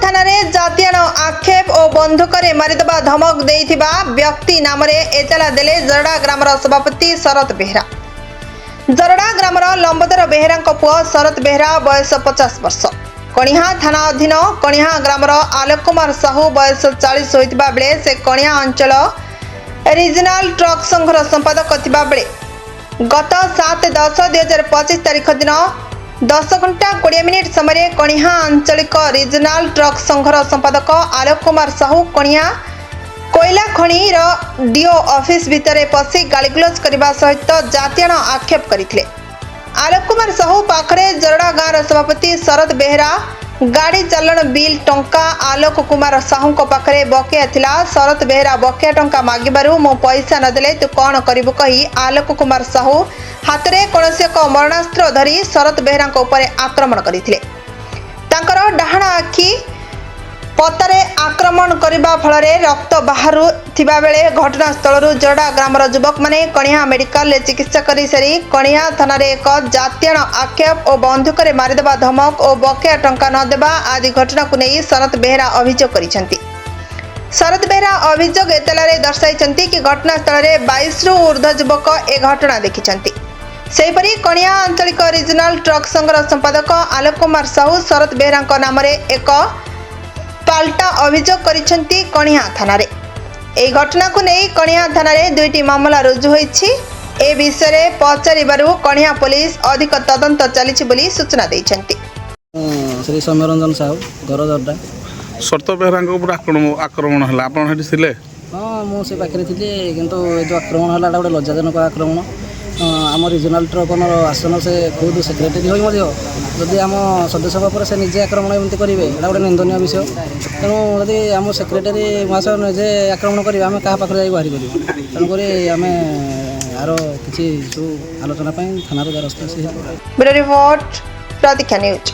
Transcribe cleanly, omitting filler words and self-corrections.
थाना जातीय आक्षेप और बंधुक मारिदेवा धमक देइथिबा व्यक्ति नाम एतला देले जरडा ग्रामर सभापति शरत बेहरा। जरडा ग्रामर लंबोदर बेहरा पुओ शरत बेहरा बयस 50 वर्ष। कणिहा थाना अधीन कणिहा ग्रामर आलोक कुमार साहू बयस 40 होइतिबा बेले से कणिहा अंचल रिजनल ट्रक संघर संपादक थिबा बेले गत 7/10/2025 तारीख दिन 10 घंटा 20 मिनिट समय कणिहा आंचलिक रिजनल ट्रक संघर संपादक आलोक कुमार साहू कणिहा कोयला खणी डीओ ऑफिस भितर पशि गालीगुलज करने सहित जातीय आक्षेप करते। आलोक कुमार साहू पाखरे जरडा गाँव सभापति शरत बेहरा गाड़ी चालन बिल टंका आलोक कुमार साहू पाखरे बकेया थिला। शरत बेहरा बकेया टंका मागिबारु मो पैसा नदेले तू कौन करिबु कही आलोक कुमार साहू हाथ में कौन एक मरणास्त्र धरी शरत बेहरा उपर आक्रमण करथिले। तांकर डाहाण आखि पतारे आक्रमण करने फल रक्त बाहर थिबा बेले घटनास्थल जरडा ग्रामर युवक माने कणिहा मेडिकल चिकित्सा कर सारी कणिहा थाना एक जातीय आक्षेप और बंधुक मारिदेवा धमक और बकेया टंका नदेवा आदि घटना को नहीं शरत बेहरा अभियोग करिसेंती। शरत बेहरा अभियोग एतलारे दर्शाइछंती कि घटनास्थल 22 रु ऊर्ध्व युवक ए घटना देखिछंती। सेहीपरि कणिहा आंचलिक रिजनल ट्रक संघर संपादक आलोक कुमार साहू शरत बेहरा नाम एक पाल्टा अभियोग करिसेंती कणिहा थाना रे। ए घटना को नहीं कणिहा थाना रे 2टी मामला रुजु होईछि। ए विषय पचारिबारु कणिहा पुलिस अधिक तदंत चलिछि बोली सूचना दैछंती। श्री सौम्यरंजन साहू घर जरडा शरत बेहरा ऊपर आक्रमण है आपन हेटी थिले? हाँ मु से पाखे थी किंतु जो आक्रमण है गोटे लज्जाजनक आक्रमण। आम रिजनल ट्रक आसन से खुद सेक्रेटरी हो जदि आम सदस्य पर से निजे आक्रमण एमती करेंगे एटा गोटे निंदनीय विषय। तेणु जदि आम सेक्रेटरी महाशय निजे आक्रमण करेंगे आम क्या पाखे जाई बाहरी करूँ। तेणुक आम यार किसी आलोचना थाना द्वारस्थ। ब्यूरो रिपोर्ट प्रतीक्षा न्यूज।